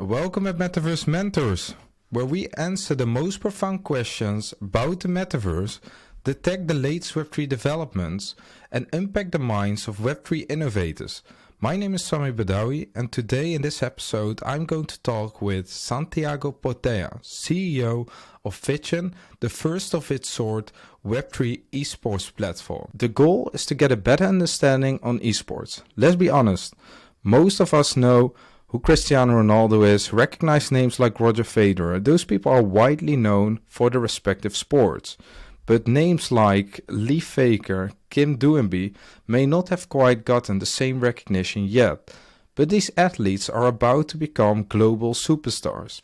Welcome at Metaverse Mentors, where we answer the most profound questions about the metaverse, detect the latest Web3 developments, and unpack the minds of Web3 innovators. My name is Sami Badawi, and today in this episode I'm going to talk with Santiago Potea, CEO of Fitchin, the first of its sort Web3 esports platform. The goal is to get a better understanding on esports. Let's be honest, most of us know who Cristiano Ronaldo is, recognize names like Roger Federer. Those people are widely known for their respective sports. But names like Lee Faker, Kim Duembe may not have quite gotten the same recognition yet. But these athletes are about to become global superstars.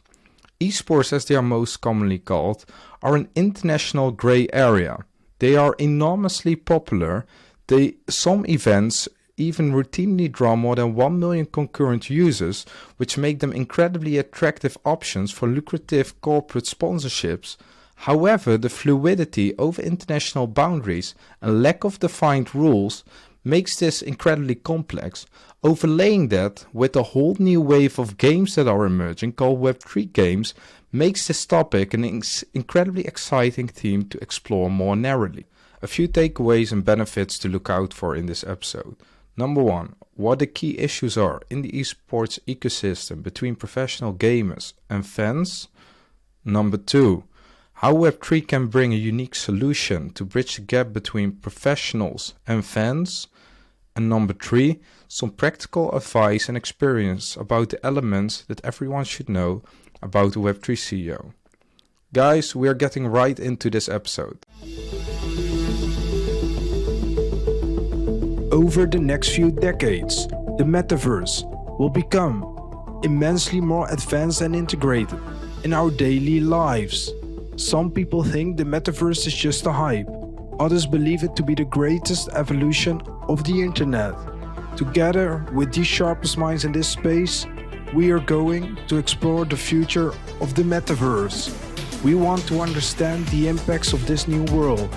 Esports, as they are most commonly called, are an international grey area. They are enormously popular. Some events even routinely draw more than 1 million concurrent users, which make them incredibly attractive options for lucrative corporate sponsorships. However, the fluidity over international boundaries and lack of defined rules makes this incredibly complex. Overlaying that with a whole new wave of games that are emerging called Web3 games makes this topic an incredibly exciting theme to explore more narrowly. A few takeaways and benefits to look out for in this episode. Number 1, what the key issues are in the esports ecosystem between professional gamers and fans. Number 2, how Web3 can bring a unique solution to bridge the gap between professionals and fans. And number 3, some practical advice and experience about the elements that everyone should know about the Web3 CEO. Guys, we are getting right into this episode. Over the next few decades, the metaverse will become immensely more advanced and integrated in our daily lives. Some people think the metaverse is just a hype. Others believe it to be the greatest evolution of the internet. Together with the sharpest minds in this space, we are going to explore the future of the metaverse. We want to understand the impacts of this new world,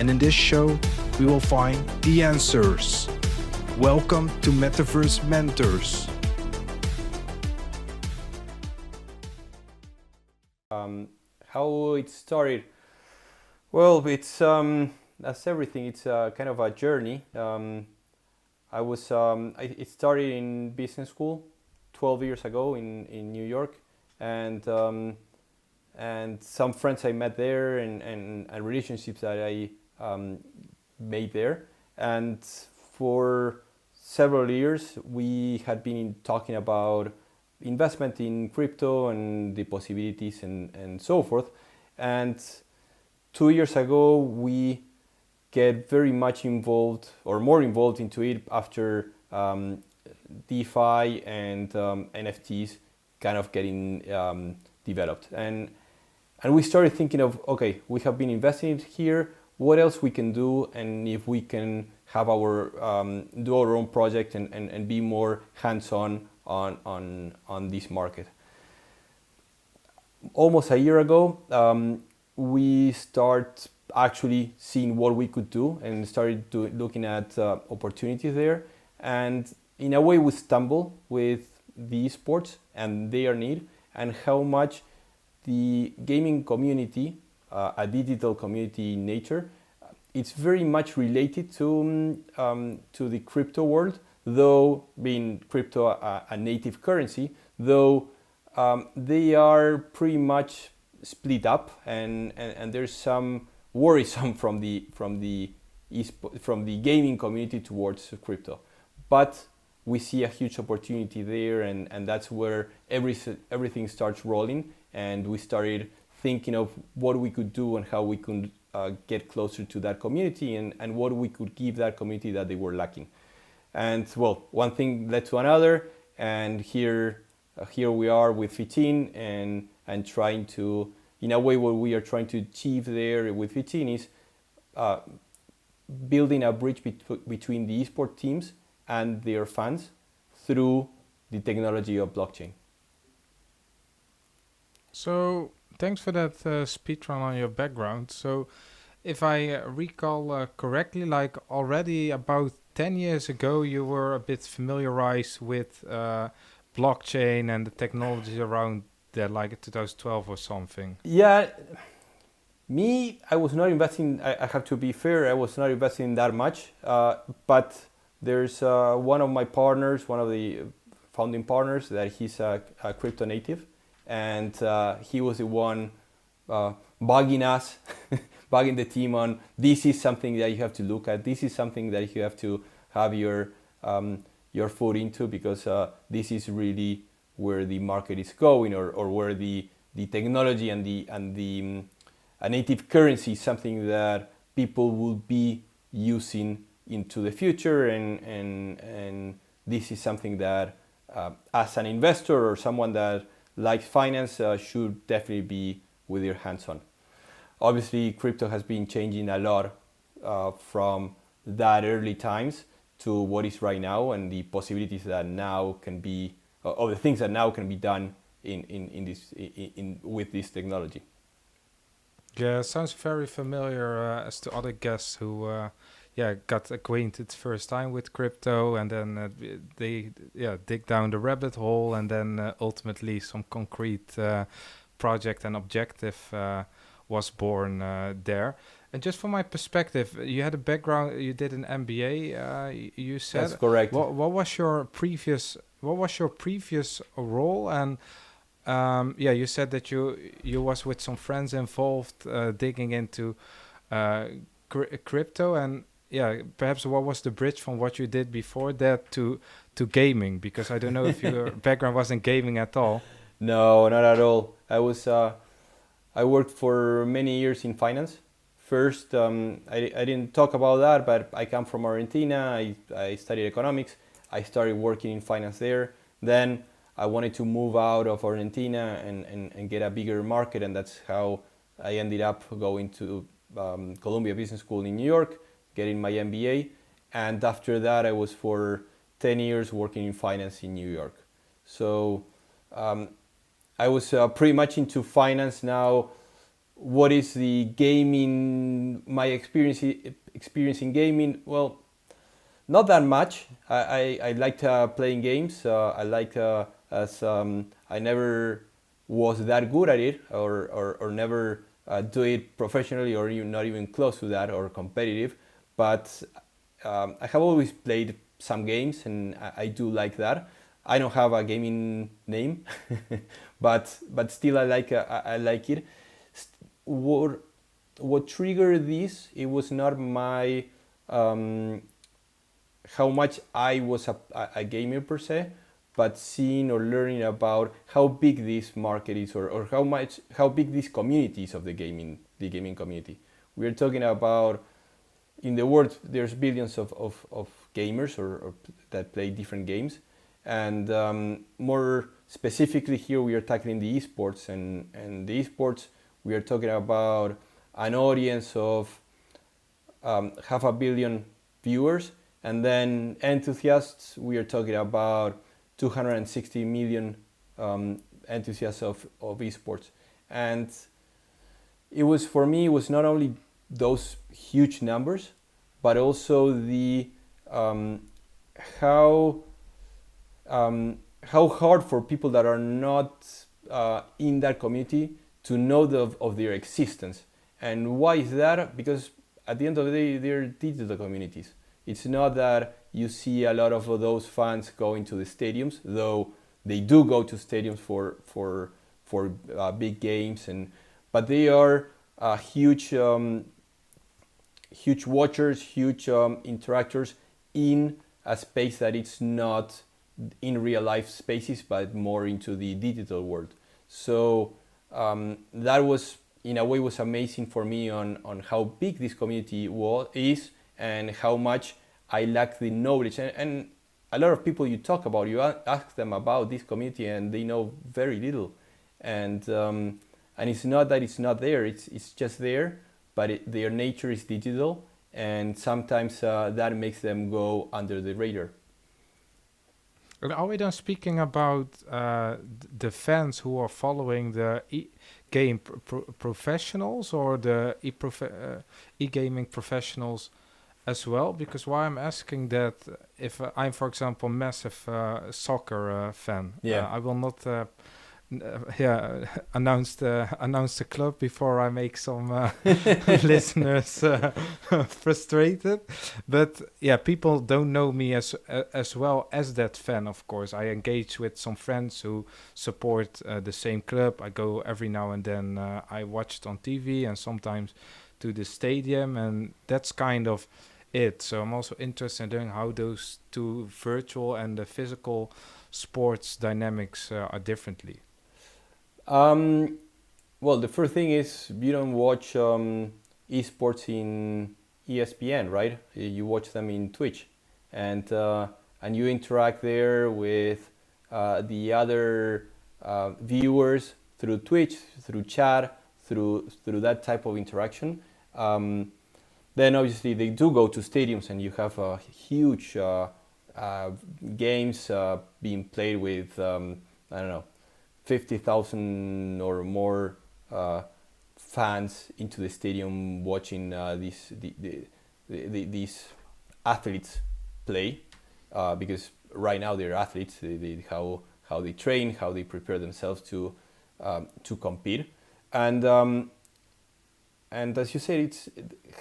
and in this show, we will find the answers. Welcome to Metaverse Mentors. How it started? Well, it's that's everything. It's kind of a journey. It started in business school 12 years ago in New York, and some friends I met there and relationships that I made there, and for several years we had been talking about investment in crypto and the possibilities and so forth. And 2 years ago we get very much involved or more involved into it after DeFi and NFTs kind of getting developed, and we started thinking of, okay, we have been investing here, what else we can do, and if we can have our do our own project and be more hands-on on this market. Almost a year ago, we start actually seeing what we could do and started looking at opportunities there. And in a way, we stumble with the esports and their need and how much the gaming community, a digital community in nature, it's very much related to the crypto world, though being crypto a native currency, though they are pretty much split up, and there's some worrisome from the gaming community towards crypto. But we see a huge opportunity there, and that's where everything starts rolling, and we started thinking of what we could do and how we could get closer to that community and what we could give that community that they were lacking. And well, one thing led to another, and here we are with Fitchin and trying to, in a way, what we are trying to achieve there with Fitchin is building a bridge between the esports teams and their fans through the technology of blockchain. So thanks for that speedrun on your background. So if I recall correctly, like already about 10 years ago, you were a bit familiarized with blockchain and the technology around that, like 2012 or something? Yeah, I was not investing. I have to be fair. I was not investing that much. But there's one of my partners, one of the founding partners, that he's a crypto native, and he was the one bugging us, bugging the team on this is something that you have to look at. This is something that you have to have your foot into, because this is really where the market is going, or where the technology and the a native currency is something that people will be using into the future, and this is something that as an investor or someone that likes finance should definitely be with your hands on. Obviously, crypto has been changing a lot from that early times to what is right now, and the possibilities that now can be, or the things that now can be done with this technology. Yeah, sounds very familiar as to other guests who got acquainted first time with crypto, and then they dig down the rabbit hole, and then ultimately some concrete project and objective was born there. And just from my perspective, you had a background, you did an MBA, you said. That's correct. What was your previous role? And you said that you was with some friends involved digging into crypto, and perhaps what was the bridge from what you did before that to gaming? Because I don't know if your background was in gaming at all. No, not at all. I worked for many years in finance. First, I didn't talk about that, but I come from Argentina. I studied economics. I started working in finance there. Then I wanted to move out of Argentina and get a bigger market, and that's how I ended up going to Columbia Business School in New York, getting my MBA. And after that, I was for 10 years working in finance in New York. So I was pretty much into finance now. What is the gaming, my experience in gaming? Well, not that much. I liked playing games. I liked I never was that good at it, or never do it professionally, or even not even close to that, or competitive. But I have always played some games, and I do like that. I don't have a gaming name, but still I like it. What triggered this? It was not my how much I was a gamer per se, but seeing or learning about how big this market is, or how big this community is of the gaming community. We are talking about, in the world, there's billions of gamers or that play different games, and more specifically here we are tackling the esports, and the esports we are talking about an audience of 500 million viewers, and then enthusiasts we are talking about 260 million enthusiasts of esports. And it was, for me, it was not only those huge numbers, but also the how hard for people that are not in that community to know of their existence. And why is that? Because at the end of the day, they're digital communities. It's not that you see a lot of those fans going to the stadiums, though they do go to stadiums for big games, but they are huge watchers, huge interactors in a space that it's not in real life spaces, but more into the digital world. So that was, in a way, was amazing for me on how big this community is, and how much I lack the knowledge. And a lot of people you talk about, you ask them about this community, and they know very little. And it's not that it's not there; it's just there, but their nature is digital, and sometimes that makes them go under the radar. Are we then speaking about the fans who are following the game professionals, or the e-gaming professionals as well, because why I'm asking that, if I'm, for example, massive soccer fan, I will not announce the club before I make some listeners frustrated. But yeah, people don't know me as well as that fan. Of course, I engage with some friends who support the same club. I go every now and then. I watch it on TV and sometimes to the stadium, and that's kind of it. So I'm also interested in how those two virtual and the physical sports dynamics are differently. Well, the first thing is you don't watch esports in ESPN, right? You watch them in Twitch, and you interact there with the other viewers through Twitch, through chat, through that type of interaction. Then obviously they do go to stadiums, and you have huge games being played with I don't know, 50,000 or more fans into the stadium watching these athletes play, because right now they're athletes. How they train, how they prepare themselves to compete, and as you said, it's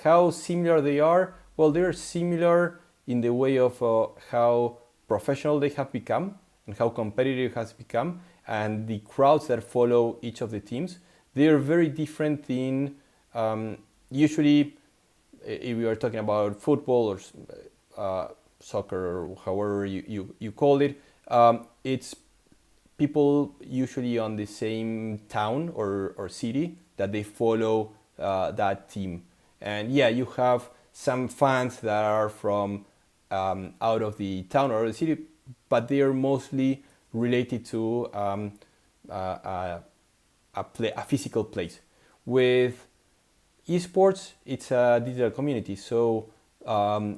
how similar they are. Well, they're similar in the way of how professional they have become and how competitive it has become, and the crowds that follow each of the teams. They are very different in, usually, if we are talking about football or soccer or however you call it, it's people usually on the same town or city that they follow that team. And yeah, you have some fans that are from out of the town or the city, but they are mostly related to a physical place. With esports, it's a digital community, so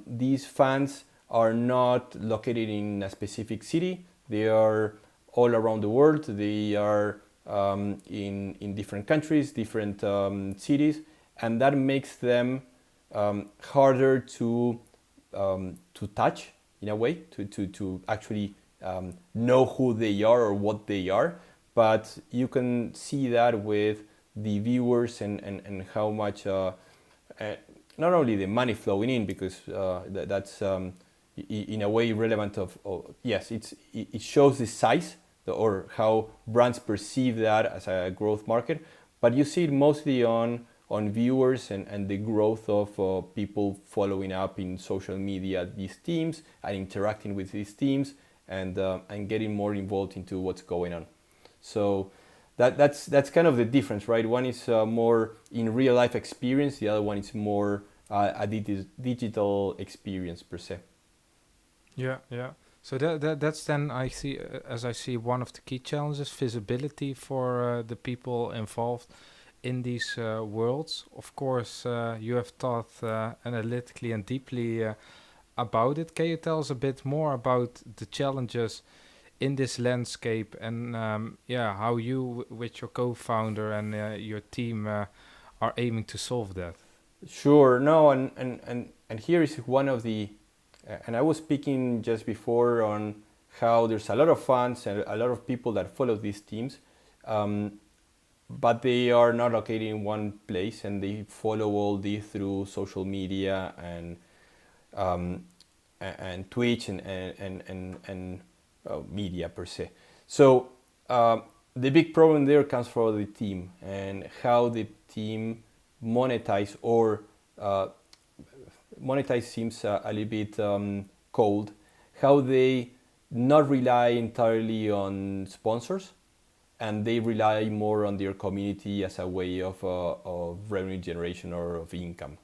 these fans are not located in a specific city. They are all around the world. They are in different countries, different cities, and that makes them harder to touch in a way, to actually know who they are or what they are. But you can see that with the viewers and how much not only the money flowing in, because that's in a way relevant of yes, it shows the size or how brands perceive that as a growth market, but you see it mostly on viewers and the growth of people following up in social media these teams and interacting with these teams and getting more involved into what's going on. So that's kind of the difference, right? One is more in real life experience, the other one is more a digital experience per se. Yeah. So that's then I see one of the key challenges: visibility for the people involved in these worlds. Of course, you have thought analytically and deeply about it. Can you tell us a bit more about the challenges in this landscape and how you with your co-founder and your team are aiming to solve that? Sure. No, and here is one of the, and I was speaking just before on how there's a lot of fans and a lot of people that follow these teams, but they are not located in one place, and they follow all this through social media and Twitch and media per se. So the big problem there comes from the team and how the team monetize, or monetize seems a little bit cold. How they not rely entirely on sponsors, and they rely more on their community as a way of revenue generation or of income.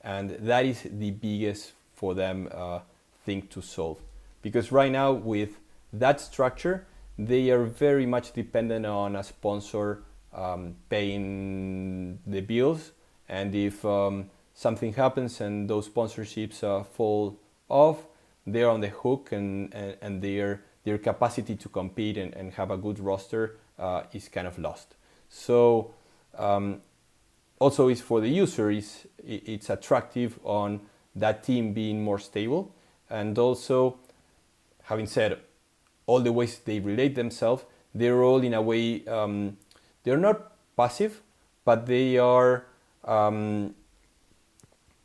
And that is the biggest for them thing to solve. Because right now with that structure, they are very much dependent on a sponsor paying the bills. And if something happens and those sponsorships fall off, they're on the hook, and their capacity to compete and have a good roster is kind of lost. So also is for the user, it's attractive on that team being more stable, and also, having said all the ways they relate themselves, they're all in a way, they're not passive, but they are,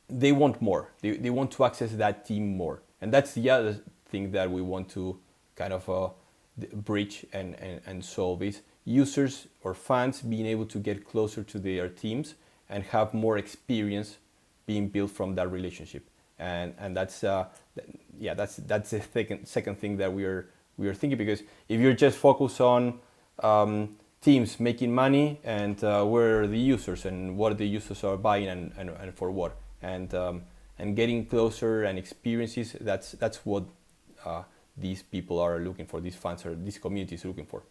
they want more. They want to access that team more. And that's the other thing that we want to kind of bridge and solve, is users or fans being able to get closer to their teams and have more experience being built from that relationship. And that's that's the second thing that we are thinking, because if you're just focused on teams making money and where are the users and what the users are buying and for what, and getting closer and experiences, that's what these people are looking for, these fans or these communities are looking for.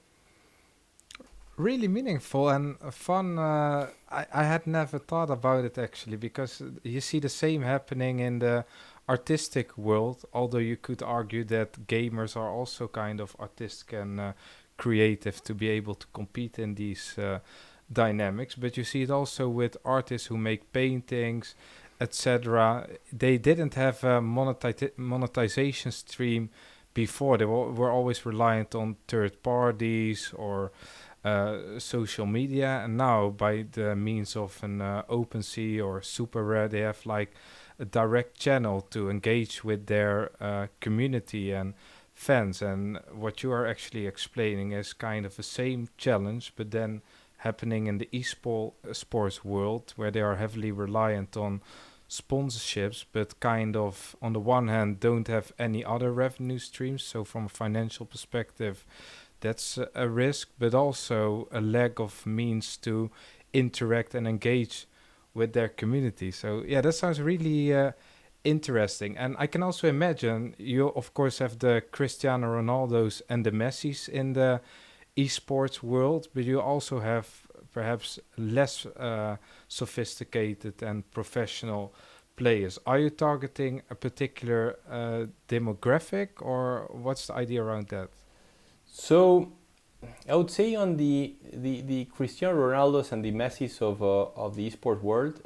Really meaningful and fun. I had never thought about it actually, because you see the same happening in the artistic world, although you could argue that gamers are also kind of artistic and creative to be able to compete in these dynamics. But you see it also with artists who make paintings, etc. They didn't have a monetization stream before. They were always reliant on third parties or social media, and now by the means of an OpenSea or Super Rare, they have like a direct channel to engage with their community and fans. And what you are actually explaining is kind of the same challenge, but then happening in the esports world, where they are heavily reliant on sponsorships, but kind of on the one hand don't have any other revenue streams. So from a financial perspective, that's a risk, but also a lack of means to interact and engage with their community. So yeah, that sounds really interesting. And I can also imagine you, of course, have the Cristiano Ronaldos and the Messis in the esports world, but you also have perhaps less sophisticated and professional players. Are you targeting a particular demographic, or what's the idea around that? So I would say on the Cristiano Ronaldos and the Messis of the esports world,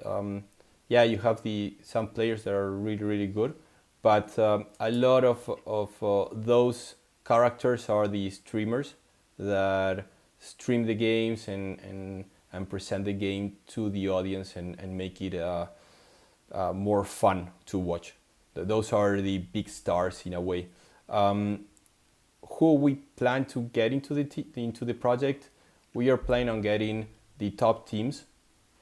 you have some players that are really good, but a lot of those characters are the streamers that stream the games and present the game to the audience and make it more fun to watch. Those are the big stars in a way. Who we plan to get into the project, we are planning on getting the top teams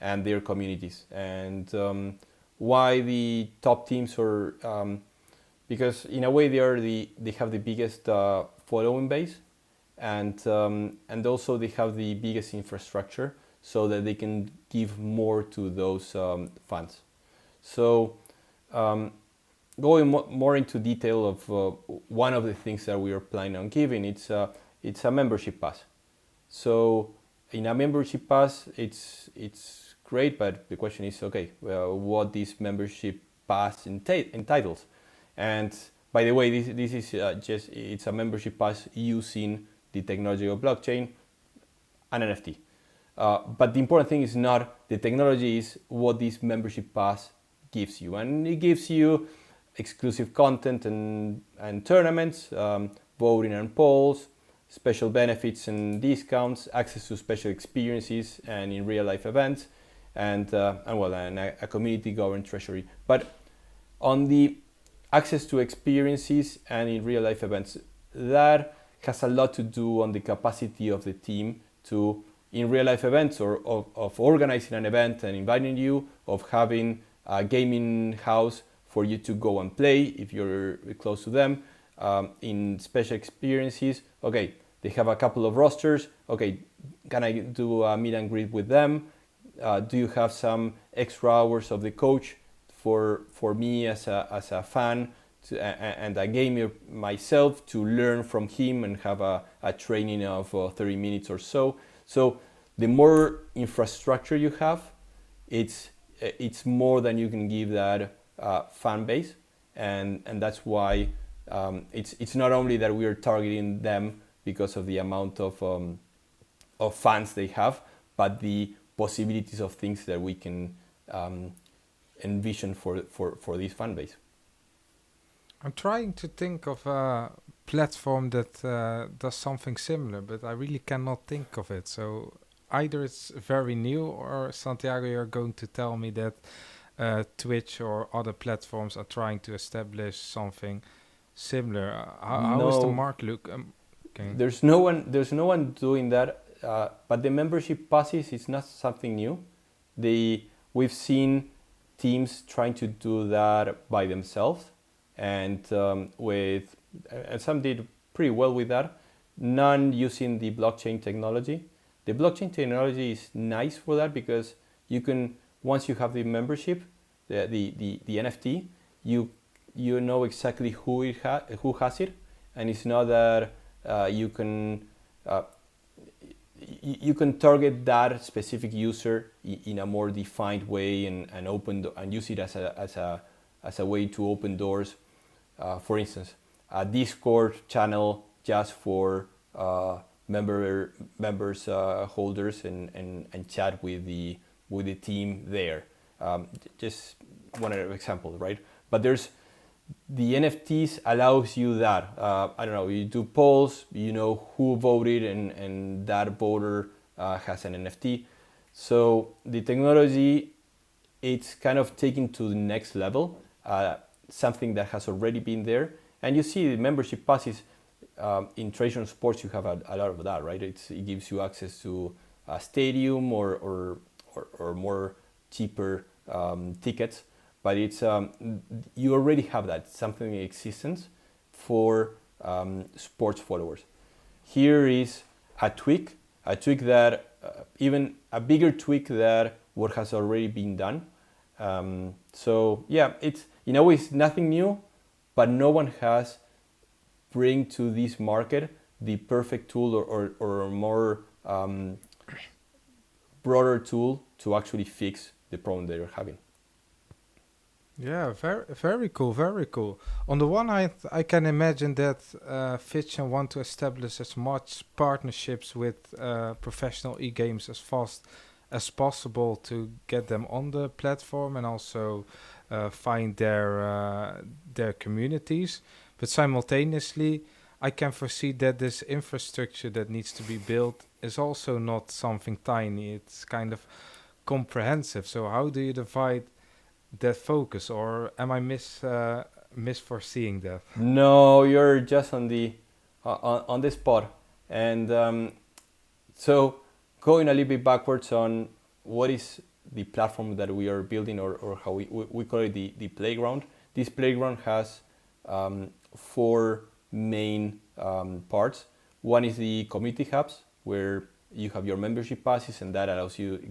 and their communities. And why the top teams? Or because in a way they have the biggest following base, and also they have the biggest infrastructure, so that they can give more to those fans. So going more into detail of one of the things that we are planning on giving, it's a membership pass. So in a membership pass, it's great, but the question is, okay, well, what this membership pass entitles? And by the way, this is it's a membership pass using the technology of blockchain and NFT. But the important thing is not the technology, is what this membership pass gives you, and it gives you exclusive content and tournaments, voting and polls, special benefits and discounts, access to special experiences and in real life events, and a community governed treasury. But on the access to experiences and in real life events, that has a lot to do on the capacity of the team to, in real life events, or of organizing an event and inviting you, of having a gaming house for you to go and play if you're close to them, in special experiences. Okay, they have a couple of rosters. Okay, can I do a meet and greet with them? Do you have some extra hours of the coach for me as a fan and a gamer myself to learn from him and have a training of 30 minutes or so? So the more infrastructure you have, it's more than you can give that fan base, and that's why it's not only that we are targeting them because of the amount of fans they have, but the possibilities of things that we can envision for this fan base. I'm trying to think of a platform that does something similar, but I really cannot think of it. So either it's very new, or Santiago, you're going to tell me that Twitch or other platforms are trying to establish something similar. How is the No, market look? Okay. there's no one doing that. But the membership passes is not something new. We've seen teams trying to do that by themselves, and and some did pretty well with that. None using the blockchain technology. The blockchain technology is nice for that because you can, once you have the membership, the NFT, you know exactly who has it, and it's not that you can target that specific user in a more defined way and use it as a way to open doors. For instance, a Discord channel just for members holders and chat with the team there. Just one example, right? But the NFTs allows you that. I don't know, you do polls, you know who voted, and that voter has an NFT. So the technology, it's kind of taken to the next level, something that has already been there. And you see the membership passes in traditional sports, you have a lot of that, right? It gives you access to a stadium or more cheaper tickets. But it's you already have that, something in existence for sports followers. Here is a tweak that even a bigger tweak that what has already been done. So yeah, it's in a way it's nothing new, but no one has bring to this market the perfect tool or more broader tool to actually fix the problem they're having. Yeah, very cool, very cool. On the one hand, I can imagine that Fitchin want to establish as much partnerships with professional e-games as fast as possible to get them on the platform and also find their communities. But simultaneously, I can foresee that this infrastructure that needs to be built is also not something tiny. It's kind of comprehensive. So how do you divide that focus, or am I misforeseeing that? No, you're just on the spot. And so going a little bit backwards on what is the platform that we are building, or how we call it the playground. This playground has four main parts. One is the community hubs, where you have your membership passes, and that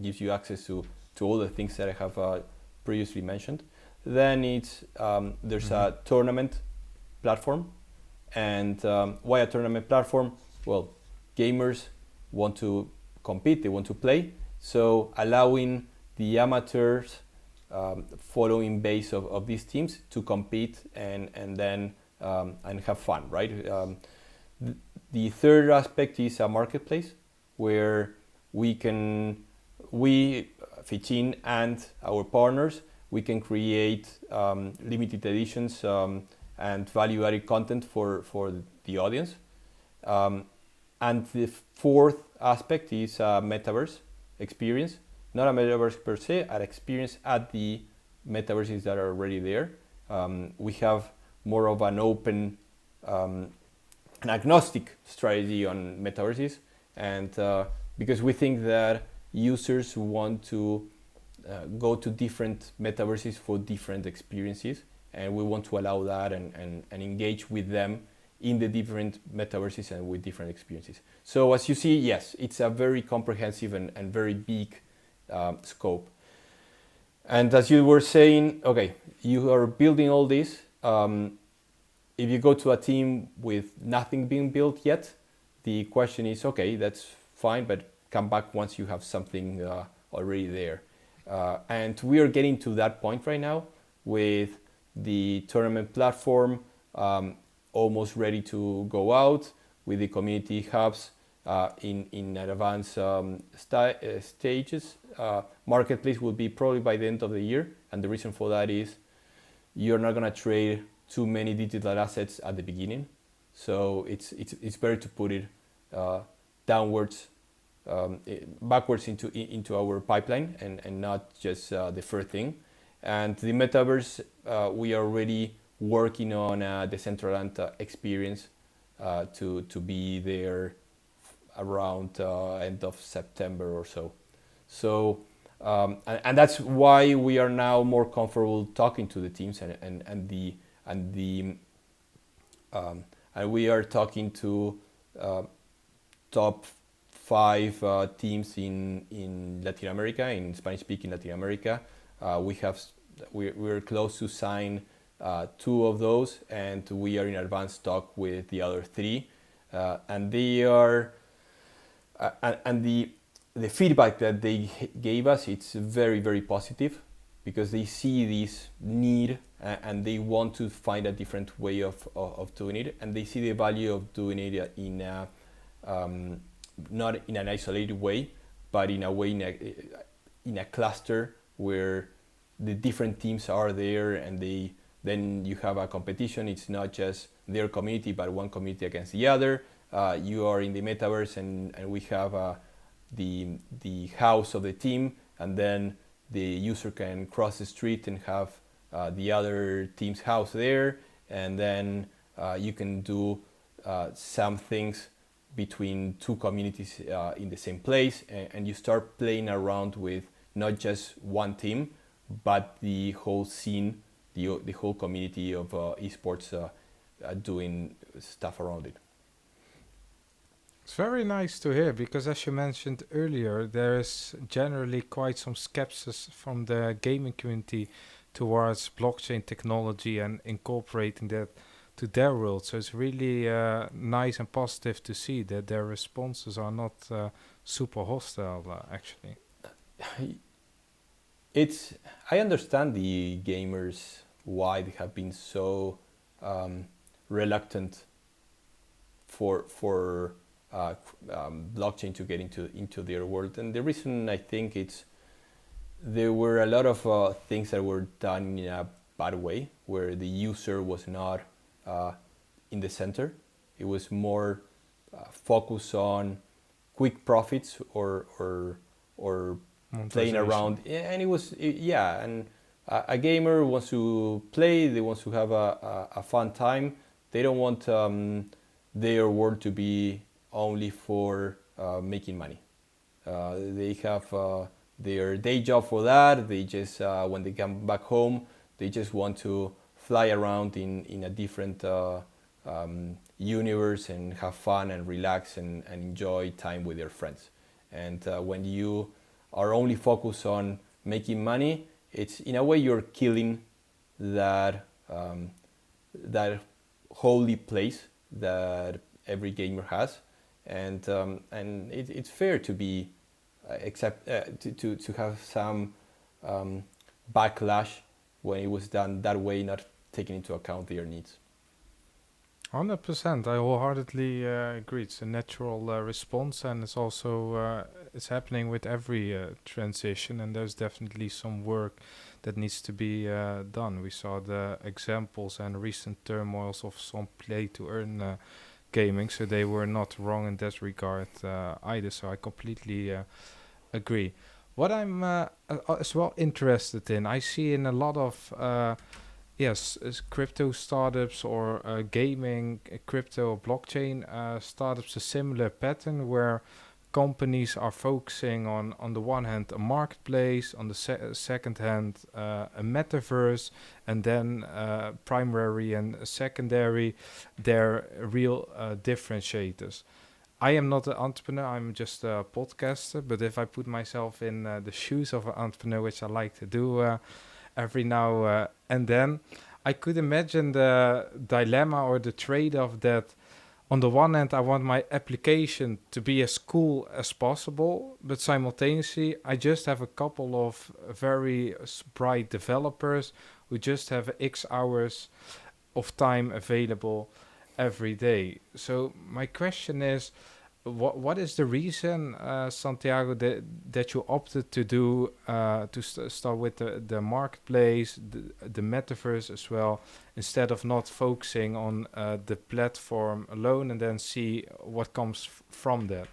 gives you access to all the things that I have previously mentioned. Then there's a tournament platform. And why a tournament platform? Well, gamers want to compete, they want to play. So allowing the amateurs following base of these teams to compete and have fun, right? The third aspect is a marketplace where we, Fitchin and our partners, we can create limited editions and value-added content for the audience. And the fourth aspect is a metaverse experience. Not a metaverse per se, an experience at the metaverses that are already there. We have more of an open, an agnostic strategy on metaverses, and because we think that users want to go to different metaverses for different experiences, and we want to allow that and engage with them in the different metaverses and with different experiences. So as you see, yes, it's a very comprehensive and very big scope. And as you were saying, okay, you are building all this. If you go to a team with nothing being built yet, the question is, okay, that's fine, but come back once you have something already there. And we are getting to that point right now with the tournament platform almost ready to go out, with the community hubs in advanced stages. Marketplace will be probably by the end of the year, and the reason for that is you're not gonna trade too many digital assets at the beginning, so it's better to put it downwards, backwards into our pipeline and not just the first thing. And the metaverse, we are already working on a Decentraland experience to be there around end of September or so. So and that's why we are now more comfortable talking to the teams and we are talking to top 5 teams in Latin America, in Spanish-speaking Latin America. We're close to sign 2 of those, and we are in advanced talk with the other 3, and they are and the feedback that they gave us, it's very, very positive, because they see this need and they want to find a different way of doing it, and they see the value of doing it in a, not in an isolated way, but in a way in a cluster where the different teams are there, and then you have a competition. It's not just their community, but one community against the other. You are in the metaverse, and we have the house of the team, and then the user can cross the street and have the other team's house there, and then you can do some things between 2 communities in the same place, and you start playing around with not just one team, but the whole scene, the whole community of esports doing stuff around it. It's very nice to hear, because as you mentioned earlier, there is generally quite some skepsis from the gaming community towards blockchain technology and incorporating that to their world. So it's really nice and positive to see that their responses are not super hostile, actually. I understand the gamers why they have been so reluctant for blockchain to get into their world, and the reason, I think, there were a lot of things that were done in a bad way, where the user was not in the center. It was more focused on quick profits or playing around, and and a gamer wants to play, they want to have a fun time. They don't want their world to be only for making money. They have their day job for that. They just when they come back home, they just want to fly around in a different universe and have fun and relax and enjoy time with their friends. And when you are only focused on making money, it's in a way you're killing that that holy place that every gamer has. And it's fair to be to have some backlash when it was done that way, not taking into account their needs. 100%. I wholeheartedly agree. It's a natural response, and it's also it's happening with every transition, and there's definitely some work that needs to be done. We saw the examples and recent turmoils of some play-to-earn gaming, so they were not wrong in that regard either. So I completely agree. What I'm as well interested in, I see in a lot of crypto startups or gaming, crypto or blockchain startups, a similar pattern where companies are focusing on the one hand a marketplace, on the second hand a metaverse, and then primary and secondary, their real differentiators. I am not an entrepreneur, I'm just a podcaster, but if I put myself in the shoes of an entrepreneur, which I like to do every now and then, I could imagine the dilemma or the trade-off that on the one hand I want my application to be as cool as possible, but simultaneously I just have a couple of very bright developers who just have X hours of time available every day. So my question is, what is the reason, Santiago, that you opted to do start with the marketplace, the metaverse as well, instead of not focusing on the platform alone and then see what comes from that?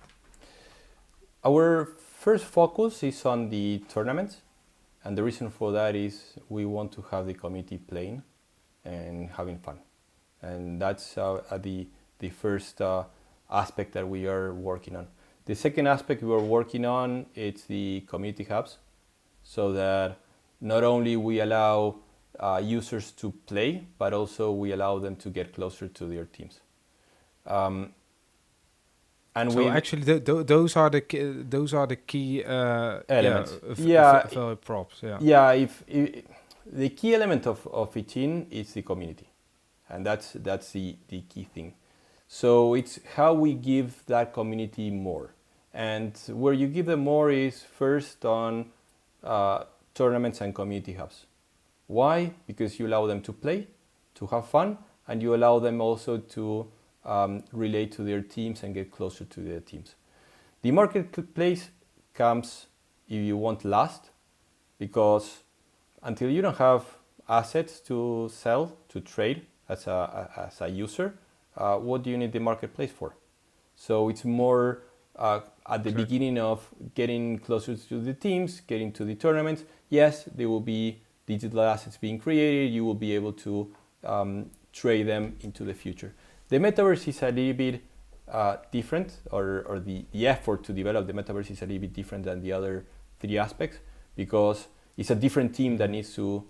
Our first focus is on the tournaments, and the reason for that is we want to have the community playing and having fun, and that's the first aspect that we are working on. The second aspect we are working on is the community hubs, so that not only we allow users to play, but also we allow them to get closer to their teams. And So we actually, those are the key elements. value props. Yeah. Yeah, if the key element of Fitchin is the community, and that's the key thing. So it's how we give that community more, and where you give them more is first on tournaments and community hubs. Why? Because you allow them to play, to have fun, and you allow them also to relate to their teams and get closer to their teams. The marketplace comes if you want last, because until you don't have assets to sell, to trade as a user, what do you need the marketplace for? So it's more at the beginning of getting closer to the teams, getting to the tournaments. Yes, there will be digital assets being created. You will be able to trade them into the future. The metaverse is a little bit different, or the effort to develop the metaverse is a little bit different than the other three aspects, because it's a different team that needs to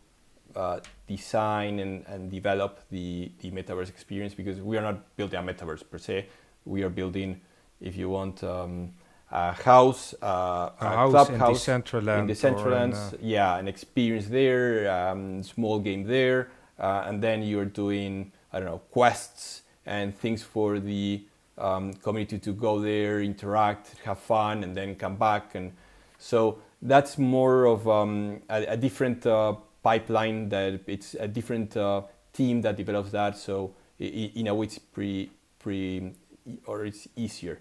design and develop the metaverse experience, because we are not building a metaverse per se. We are building, if you want, a house, a clubhouse in the Decentraland, an experience there, small game there, and then you're doing, I don't know, quests and things for the community to go there, interact, have fun, and then come back. And so that's more of a different pipeline, that it's a different team that develops that. So it's it's easier.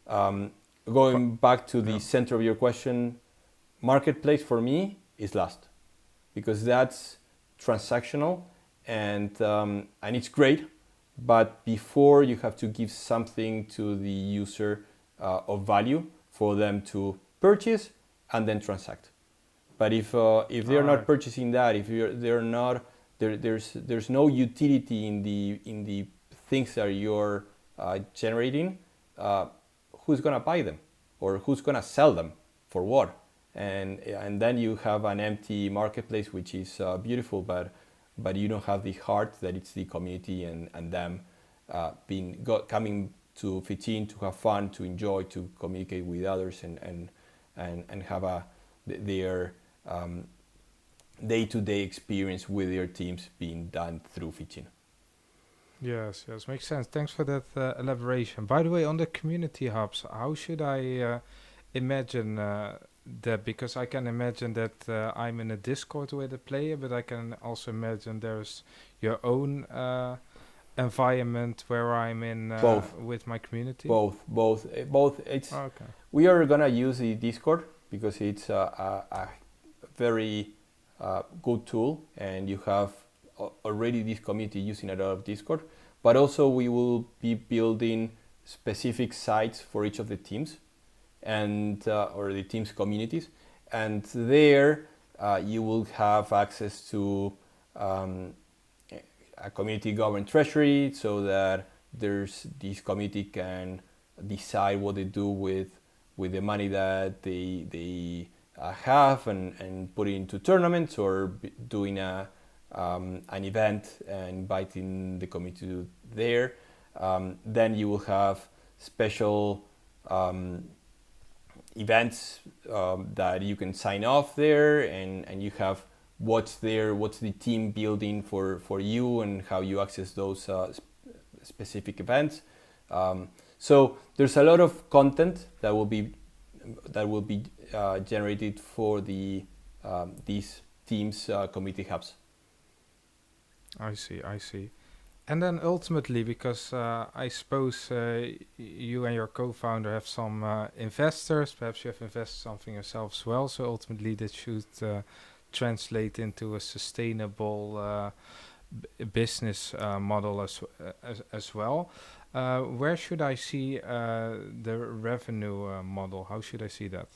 Going back to the center of your question, marketplace for me is last, because that's transactional and it's great. But before, you have to give something to the user of value for them to purchase and then transact. But if they're not purchasing that, if they're not, there's no utility in the things that you're generating, who's gonna buy them, or who's gonna sell them for what? And then you have an empty marketplace, which is beautiful, but you don't have the heart that it's the community and them coming to Fitchin to have fun, to enjoy, to communicate with others, and have their day-to-day experience with their teams being done through Fitchin. Yes, makes sense. Thanks for that elaboration. By the way, on the community hubs, how should I imagine that? Because I can imagine that I'm in a Discord with a player, but I can also imagine there's your own environment where I'm in with my community. Both. It's okay. We are gonna use the Discord because it's a very good tool, and you have already this community using a lot of Discord. But also we will be building specific sites for each of the teams, and or the team's communities, and there you will have access to a community governed treasury, so that this community can decide what they do with the money that they have, and put it into tournaments, or doing an event and inviting the community to there. Then you will have special events that you can sign off there, and you have what's the team building for you, and how you access those specific events. So there's a lot of content that will be generated for these teams community hubs. I see. And then ultimately, because I suppose you and your co-founder have some investors, perhaps you have invested something yourself as well. So ultimately, that should translate into a sustainable business model as well. Where should I see the revenue model? How should I see that?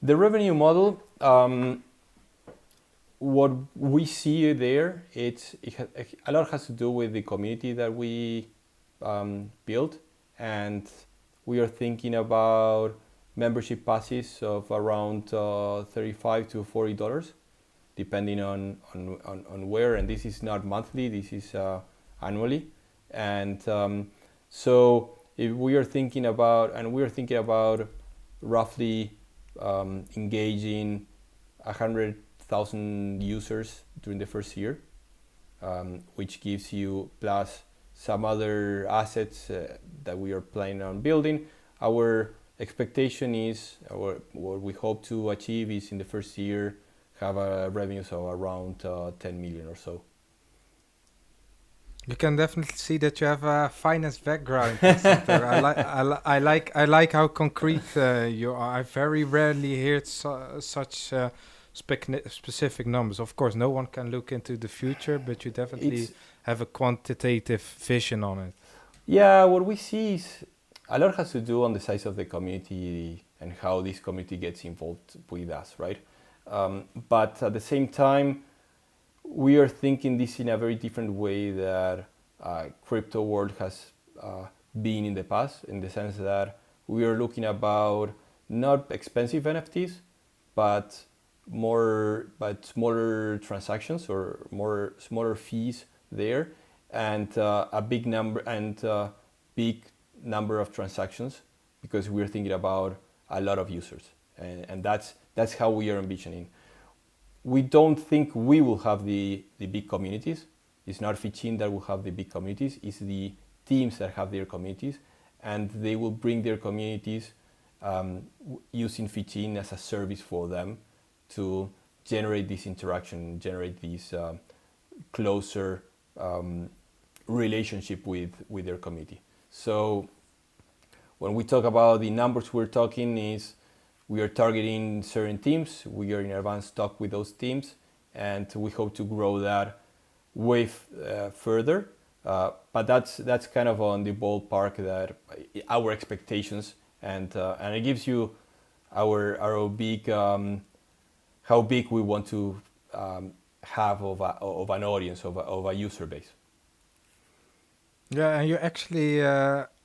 The revenue model, what we see there, a lot has to do with the community that we built, and we are thinking about membership passes of around $35 to $40, depending on where. And this is not monthly; this is annually. And so if we are thinking about, roughly engaging 100,000 users during the first year, which gives you, plus some other assets that we are planning on building. Our expectation is, what we hope to achieve is in the first year have revenues of around 10 million or so. You can definitely see that you have a finance background. I like how concrete you are. I very rarely hear such specific numbers. Of course, no one can look into the future, but you definitely have a quantitative vision on it. Yeah, what we see is a lot has to do on the size of the community and how this community gets involved with us, right? But at the same time, we are thinking this in a very different way that crypto world has been in the past, in the sense that we are looking about not expensive NFTs, but smaller transactions or smaller fees there, and a big number of transactions, because we're thinking about a lot of users, and that's how we are envisioning. We don't think we will have the big communities. It's not Fitchin that will have the big communities. It's the teams that have their communities, and they will bring their communities using Fitchin as a service for them to generate this interaction, generate this closer relationship with their community. So when we talk about the numbers we're talking is, we are targeting certain teams. We are in advanced talk with those teams, and we hope to grow that way further. But that's kind of on the ballpark that our expectations, and it gives you our big how big we want to have of an audience, of a user base. Yeah, and you actually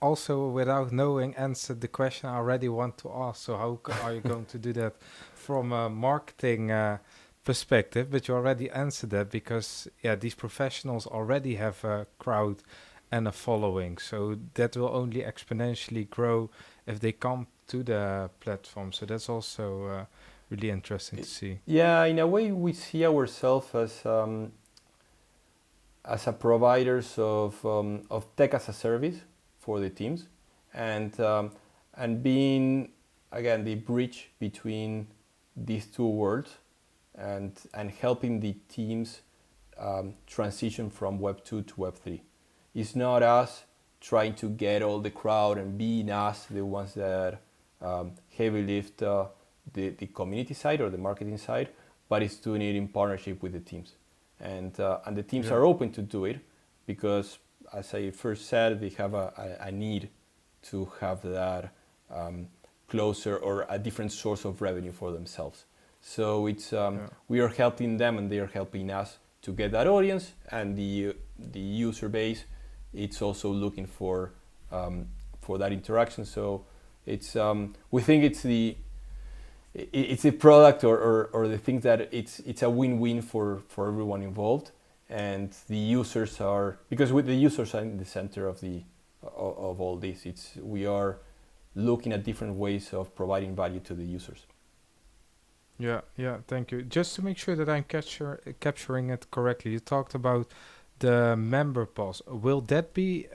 also, without knowing, answered the question I already want to ask. So how are you going to do that from a marketing perspective? But you already answered that, because these professionals already have a crowd and a following. So that will only exponentially grow if they come to the platform. So that's also really interesting to see. Yeah, in a way, we see ourselves as a providers of tech as a service for the teams, and being, again, the bridge between these two worlds, and helping the teams transition from Web 2 to Web 3. It's not us trying to get all the crowd and being us the ones that heavy lift the community side or the marketing side, but it's doing it in partnership with the teams. And the teams are open to do it, because, as I first said, they have a need to have that closer, or a different source of revenue for themselves. So it's we are helping them, and they are helping us to get that audience, and the user base. It's also looking for that interaction. So it's we think it's a product or the thing that it's a win-win for everyone involved, and the users are, because with the users are in the center of all this. We are looking at different ways of providing value to the users. Yeah, thank you. Just to make sure that I'm capturing it correctly, you talked about the member pass. Will that be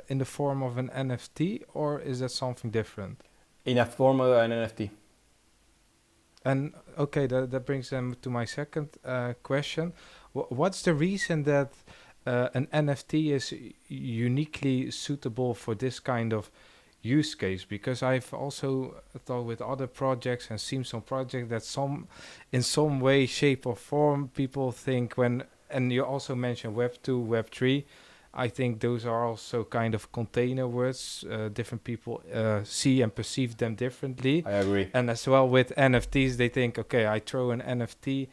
in the form of an NFT, or is that something different? In a form of an NFT. And okay, that brings them to my second question. What's the reason that an NFT is uniquely suitable for this kind of use case? Because I've also thought with other projects and seen some projects that in some way, shape or form, people think and you also mentioned Web 2, Web 3. I think those are also kind of container words. Different people see and perceive them differently. I agree. And as well with NFTs, they think, okay, I throw an NFT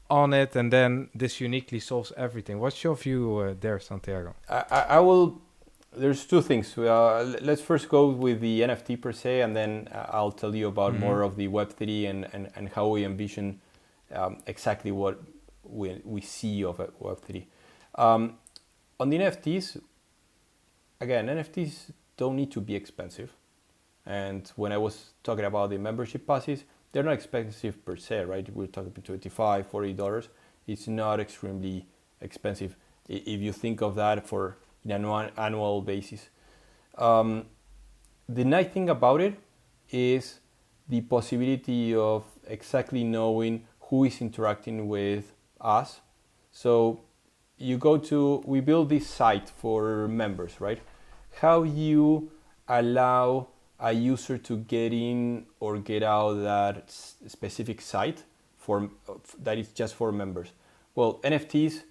on it and then this uniquely solves everything. What's your view there, Santiago? I will. There's two things. Let's first go with the NFT per se, and then I'll tell you about more of the Web3 and how we envision exactly what we see of Web3. On the NFTs, again, NFTs don't need to be expensive. And when I was talking about the membership passes, they're not expensive per se, right? We're talking $25, $40. It's not extremely expensive if you think of that for an annual basis. The nice thing about it is the possibility of exactly knowing who is interacting with us. So we build this site for members, right? How you allow a user to get in or get out that specific site that is just for members. Well, NFTs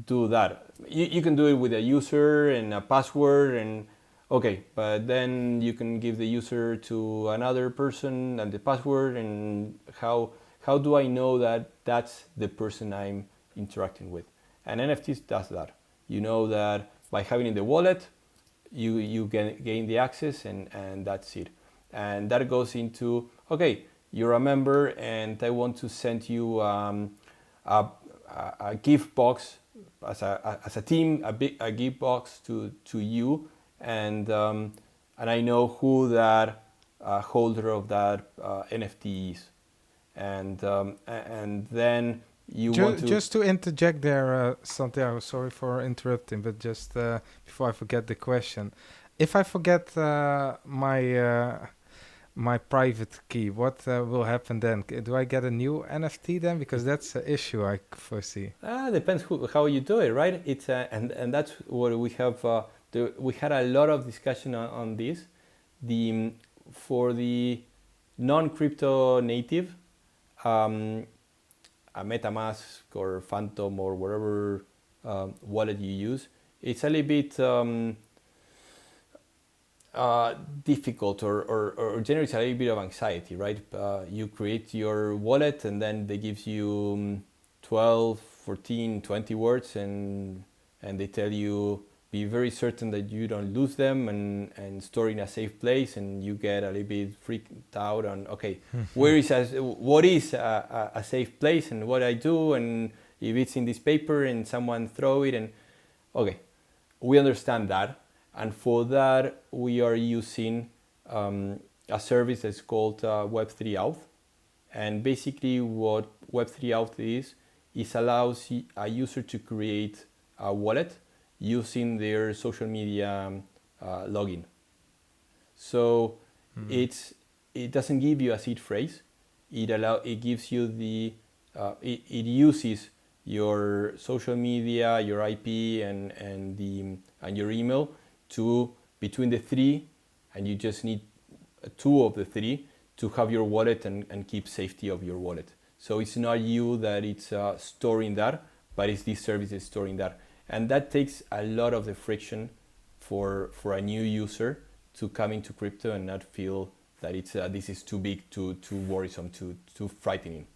do that. You can do it with a user and a password and okay, but then you can give the user to another person and the password, and how do I know that that's the person I'm interacting with? And NFTs does that. You know that by having it in the wallet, you gain the access and that's it. And that goes into, okay, you're a member and I want to send you a gift box as a team, a gift box to you, and I know who that holder of that NFT is, and then just to interject there, Santiago, sorry for interrupting, but just before I forget the question, if I forget my private key, what will happen then? Do I get a new NFT then? Because that's an issue I foresee. Depends how you do it, right? It's and that's what we have. We had a lot of discussion on this. For the non-crypto native, a MetaMask or Phantom or whatever wallet you use, it's a little bit difficult or generates a little bit of anxiety, right? You create your wallet and then they give you 12, 14, 20 words and they tell you be very certain that you don't lose them and store in a safe place, and you get a little bit freaked out on, okay, what is a safe place and what I do, and if it's in this paper and someone throw it, and okay, we understand that. And for that, we are using a service that's called Web3 Auth. And basically what Web3 Auth is allows a user to create a wallet using their social media login. So it doesn't give you a seed phrase. It gives you it uses your social media, your IP, and your email between the three, and you just need two of the three to have your wallet and keep safety of your wallet. So it's not you that it's storing that, but it's this service that's storing that. And that takes a lot of the friction for a new user to come into crypto and not feel that this is too big, too worrisome, too frightening.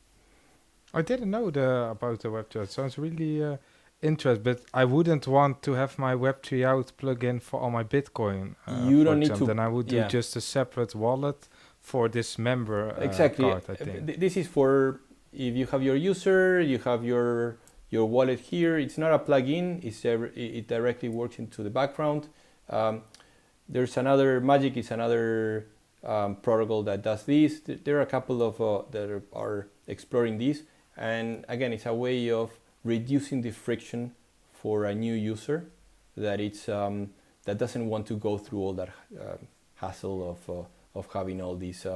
I didn't know about the Web3. It sounds really interesting, but I wouldn't want to have my Web3 Auth plugin for all my Bitcoin. You don't need to. Then I would do just a separate wallet for this member card, I think. This is for if you have your user, you have your wallet here. It's not a plugin. It directly works into the background. There's another Magic is another protocol that does this. There are a couple of that are exploring this, and again, it's a way of reducing the friction for a new user that doesn't want to go through all that hassle of having all these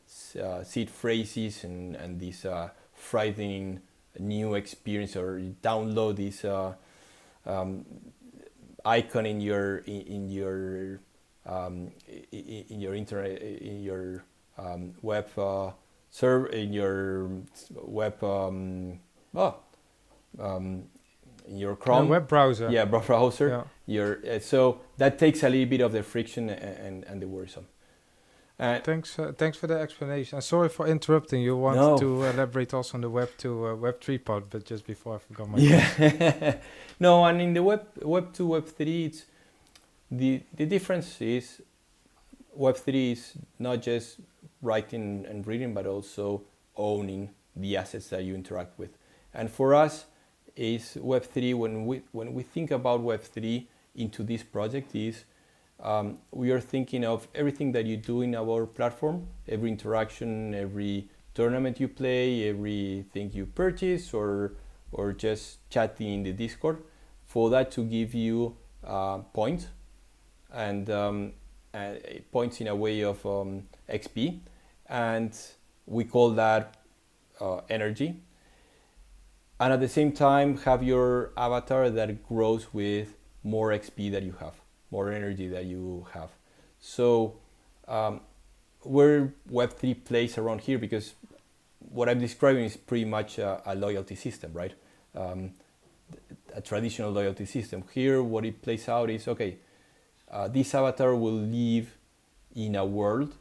seed phrases and these frightening new experience, or download this icon in your in your internet, in your web server, in your web in your Chrome web browser. Yeah, browser. Yeah. Your so that takes a little bit of the friction and the worrisome. Thanks for the explanation. And sorry for interrupting. You wanted to elaborate also on the Web 2, Web 3 part, but just before I forgot my question. No, and in the Web 2, Web 3, it's the difference is Web 3 is not just writing and reading, but also owning the assets that you interact with. And for us, is Web 3 when we think about Web 3 into this project is we are thinking of everything that you do in our platform, every interaction, every tournament you play, everything you purchase, or just chatting in the Discord, for that to give you points and points in a way of XP, and we call that energy. And at the same time, have your avatar that grows with more XP that you have, more energy that you have. So where Web3 plays around here, because what I'm describing is pretty much a loyalty system, right? A traditional loyalty system. Here, what it plays out is, okay, this avatar will live in a world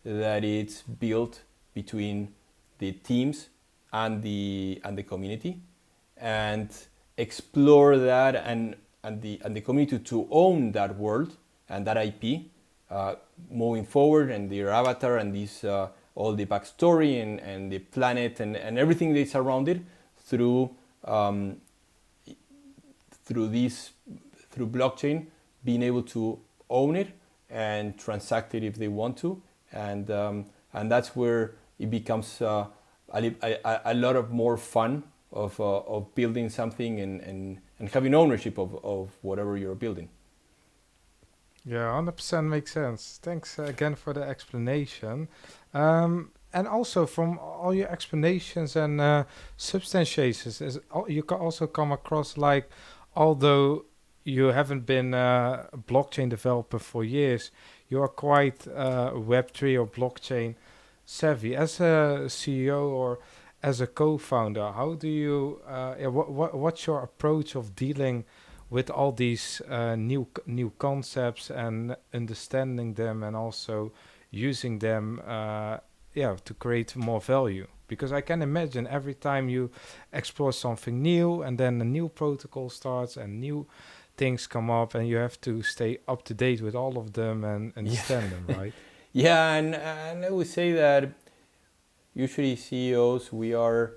that it's built between the teams and the community, and explore that and the community to own that world and that IP moving forward, and their avatar and this all the backstory and the planet and everything that's around it through blockchain, being able to own it and transact it if they want to, and that's where it becomes a lot of more fun of building something and having ownership of whatever you're building. Yeah, 100% makes sense. Thanks again for the explanation. And also from all your explanations and substantiations, you can also come across like, although you haven't been a blockchain developer for years, you are quite Web3 or blockchain savvy. As a CEO or as a co-founder, how do you, what's your approach of dealing with all these new concepts and understanding them and also using them to create more value? Because I can imagine every time you explore something new and then a new protocol starts and new things come up and you have to stay up to date with all of them and understand them, right? Yeah, and I would say that usually CEOs, we are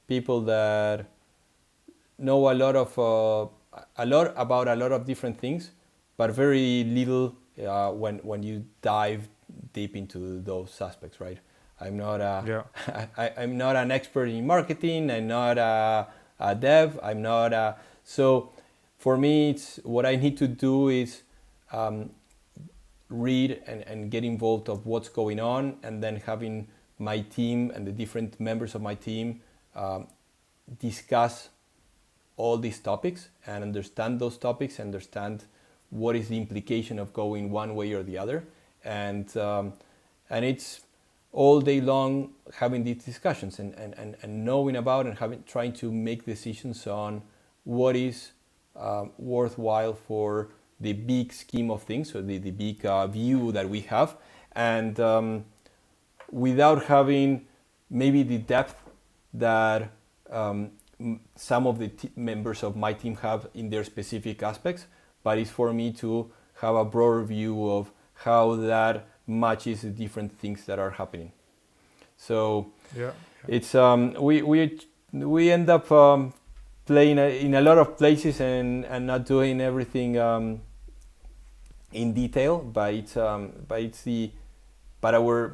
people that know a lot about a lot of different things, but very little when you dive deep into those aspects, right? I'm not I'm not an expert in marketing. I'm not a dev. I'm not so for me, it's what I need to do is read and get involved of what's going on, and then having my team and the different members of my team discuss all these topics and understand those topics, understand what is the implication of going one way or the other, and it's all day long having these discussions and knowing about and trying to make decisions on what is worthwhile for the big scheme of things, or the big view that we have, and without having maybe the depth that some of the members of my team have in their specific aspects, but it's for me to have a broader view of how that matches the different things that are happening. So it's we end up playing in a lot of places and not doing everything in detail, but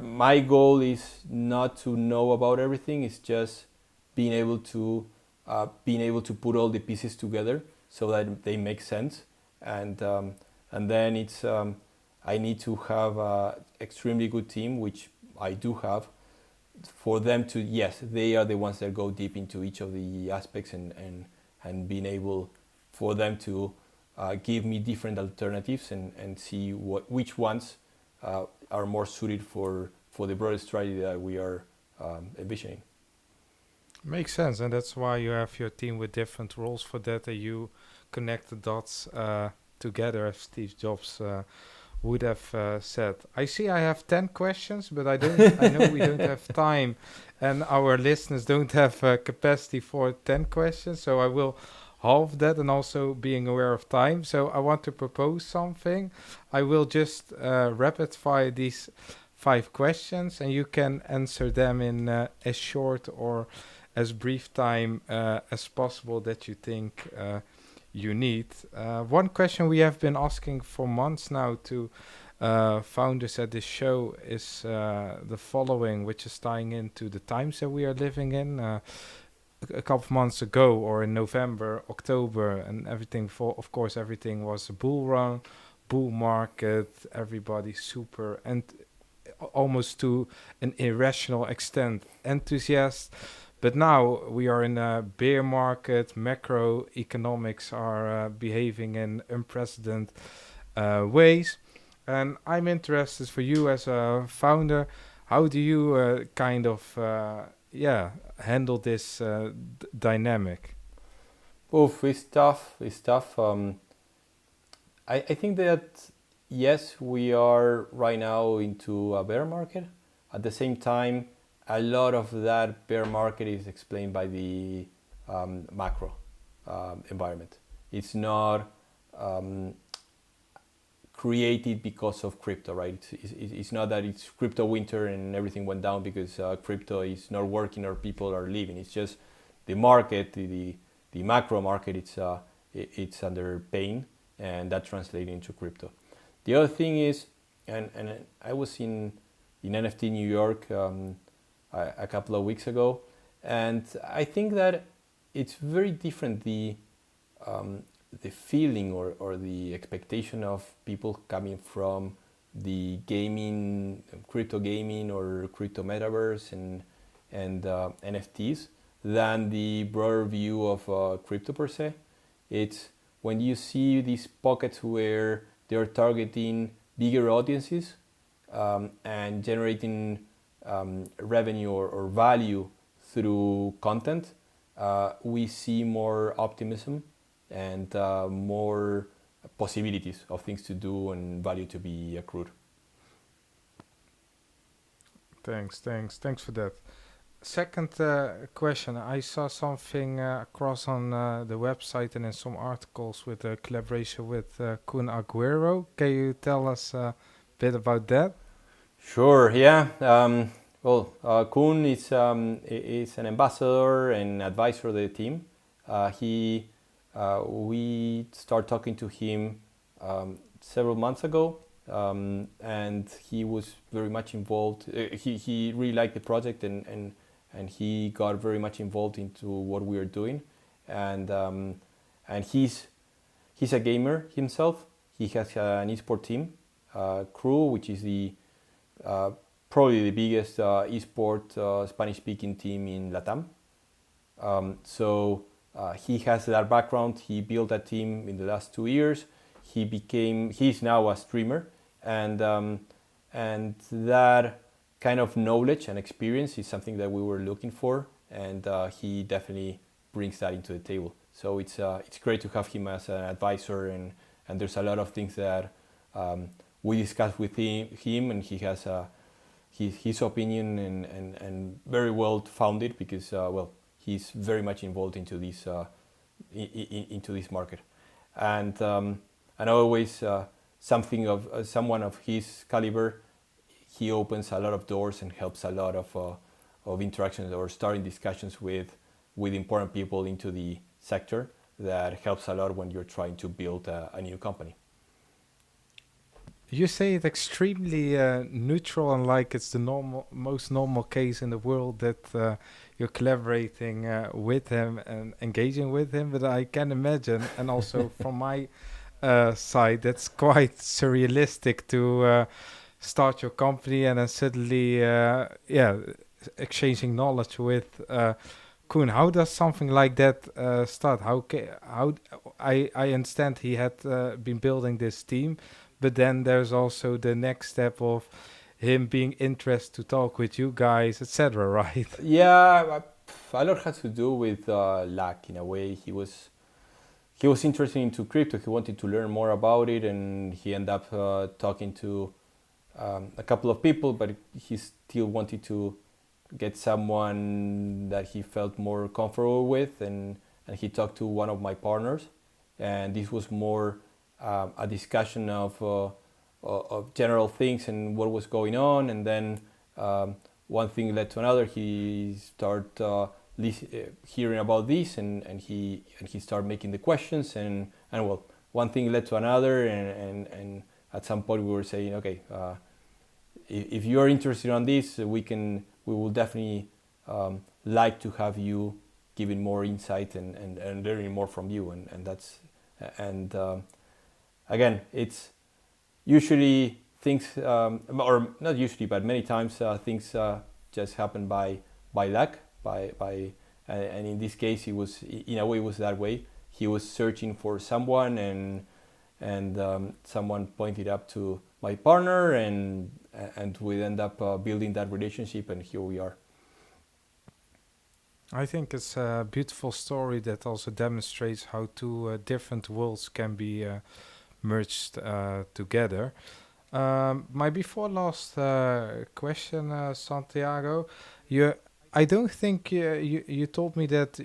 my goal is not to know about everything. It's just being able to put all the pieces together so that they make sense, and then it's I need to have an extremely good team, which I do have, for them to, yes, they are the ones that go deep into each of the aspects and being able for them to give me different alternatives and see which ones are more suited for the broader strategy that we are envisioning. Makes sense, and that's why you have your team with different roles for that, and you connect the dots together, as Steve Jobs would have said. I see I have 10 questions, but I know we don't have time, and our listeners don't have capacity for 10 questions, so I will halve that, and also being aware of time. So I want to propose something. I will just rapid fire these 5 questions, and you can answer them in as short or as brief time as possible that you think you need. One question we have been asking for months now to founders at this show is the following, which is tying into the times that we are living in. A couple of months ago, or in November, October, and everything, of course, everything was a bull run, bull market, everybody super, and almost to an irrational extent, enthusiast. But now we are in a bear market. Macroeconomics are behaving in unprecedented ways. And I'm interested for you as a founder, how do you handle this dynamic? Oof, it's tough. I think that, yes, we are right now into a bear market. At the same time, a lot of that bear market is explained by the macro environment. It's not created because of crypto, right? It's not that it's crypto winter and everything went down because crypto is not working or people are leaving. It's just the market, the macro market, it's under pain, and that translates into crypto. The other thing is, and I was in NFT New York a couple of weeks ago, and I think that it's very different, the feeling or the expectation of people coming from the gaming, crypto gaming or crypto metaverse and NFTs than the broader view of crypto per se. It's when you see these pockets where they're targeting bigger audiences and generating revenue or value through content, we see more optimism and more possibilities of things to do and value to be accrued. Thanks for that. Second question, I saw something across on the website and in some articles with a collaboration with Kun Aguero. Can you tell us a bit about that? Sure, yeah. Kun is an ambassador and advisor of the team. We started talking to him several months ago, and he was very much involved. He really liked the project, and he got very much involved into what we are doing. And he's a gamer himself. He has an esports team, Crew, which is probably the biggest esports Spanish-speaking team in Latam. He has that background. He built a team in the last 2 years. He's now a streamer, and that kind of knowledge and experience is something that we were looking for, and he definitely brings that into the table. So it's great to have him as an advisor, and there's a lot of things that we discussed with him, and he has his opinion and very well founded because he's very much involved into this market, and always someone of his caliber, he opens a lot of doors and helps a lot of interactions or starting discussions with important people into the sector. That helps a lot when you're trying to build a new company. You say it extremely neutral and like it's the most normal case in the world that you're collaborating with him and engaging with him. But I can imagine, and also from my side, that's quite surrealistic to start your company and then suddenly, exchanging knowledge with Koen, how does something like that start? How I understand he had been building this team, but then there's also the next step of him being interested to talk with you guys, etc. Right? Yeah, a lot has to do with luck in a way. He was interested into crypto. He wanted to learn more about it, and he ended up talking to a couple of people, but he still wanted to get someone that he felt more comfortable with, and he talked to one of my partners, and this was more a discussion of general things and what was going on, and then one thing led to another. He started hearing about this, and he started making the questions, and well, one thing led to another, and at some point we were saying, okay, if you are interested on this, we will definitely like to have you giving more insight and learning more from you, and that's and again, it's usually things or not usually, but many times things just happen by luck, and in this case, it was in a way it was that way. He was searching for someone, and someone pointed up to my partner, and we end up building that relationship, and here we are. I think it's a beautiful story that also demonstrates how two different worlds can be merged together. My before last question, Santiago, I don't think you told me that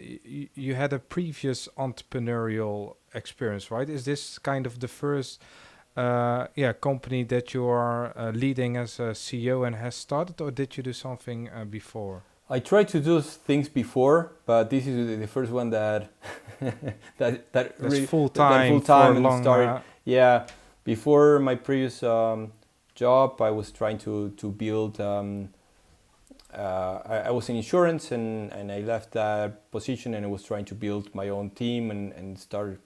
you had a previous entrepreneurial experience, right? Is this kind of the first company that you are leading as a CEO and has started, or did you do something before? I tried to do things before, but this is the first one that That's really full time for and long. started. Yeah, before my previous job, I was trying to build. I was in insurance, and I left that position, and I was trying to build my own team and start.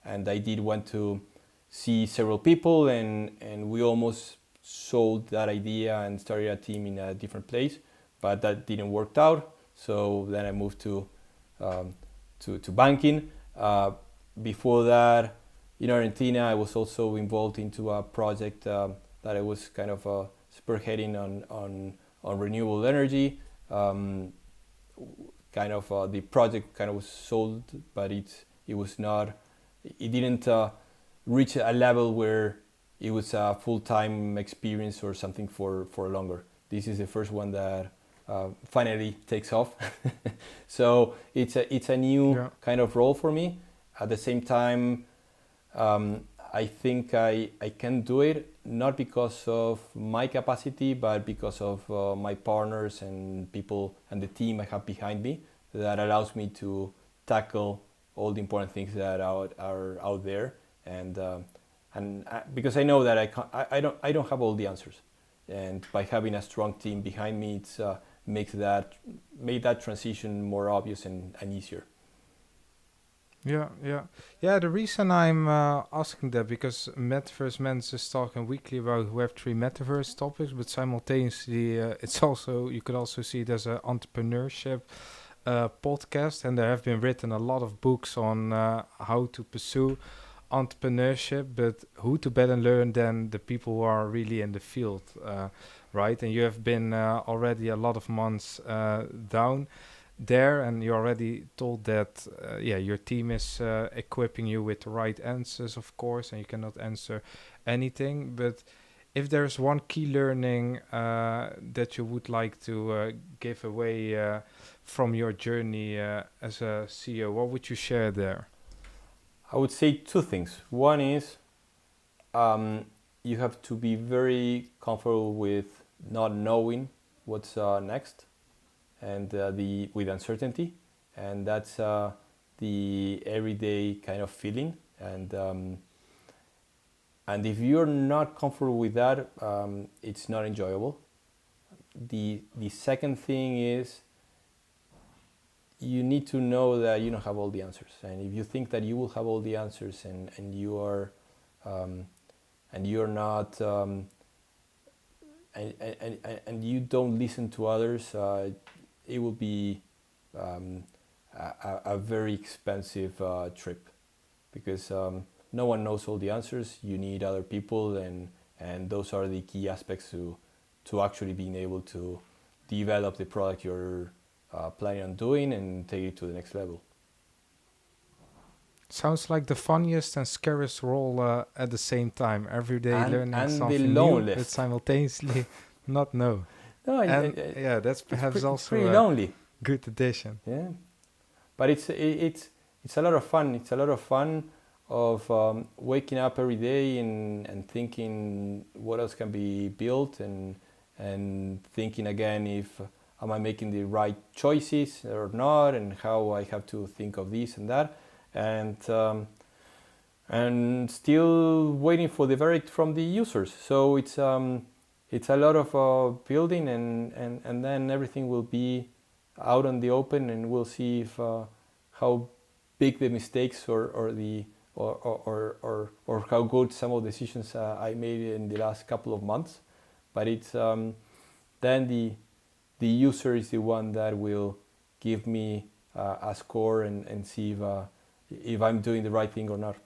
And I did want to see several people, and we almost sold that idea and started a team in a different place, but that didn't work out. So then I moved to banking. Before that, in Argentina, I was also involved into a project that I was kind of spearheading on renewable energy. Kind of the project kind of was sold, but it was not. It didn't reach a level where it was a full-time experience or something for longer. This is the first one that finally takes off. So it's a new kind of role for me. At the same time, I think I can do it, not because of my capacity, but because of my partners and people and the team I have behind me that allows me to tackle all the important things that are out there, and because I know that I don't have all the answers, and by having a strong team behind me, it's made that transition more obvious and easier. Yeah. The reason I'm asking that, because Metaverse Mentors is talking weekly about Web3 Metaverse topics, but simultaneously, it's also, you could also see it as an entrepreneurship podcast, and there have been written a lot of books on how to pursue entrepreneurship, but who to better learn than the people who are really in the field, right? And you have been already a lot of months down there, and you already told that your team is equipping you with the right answers, of course, and you cannot answer anything, but if there's one key learning that you would like to give away from your journey as a CEO, what would you share there? I would say two things. One is you have to be very comfortable with not knowing what's next, and with uncertainty, and that's the everyday kind of feeling. And if you're not comfortable with that, it's not enjoyable. The second thing is you need to know that you don't have all the answers, and if you think that you will have all the answers, and you are and you're not and you don't listen to others, it will be a very expensive trip, because no one knows all the answers. You need other people, and those are the key aspects to actually being able to develop the product you're planning on doing and take it to the next level. Sounds like the funniest and scariest role at the same time. Every day learning And the something new, loneliest. but simultaneously not know. No, And yeah, that's perhaps it's also pretty a lonely. good addition. Yeah, but it's a lot of fun. It's a lot of fun of waking up every day and thinking what else can be built, and thinking again if am I making the right choices or not, and how I have to think of this and that, and still waiting for the verdict from the users. So it's a lot of building, and then everything will be out on the open, and we'll see if how big the mistakes or how good some of the decisions I made in the last couple of months. But it's then the user is the one that will give me a score and see if I'm doing the right thing or not.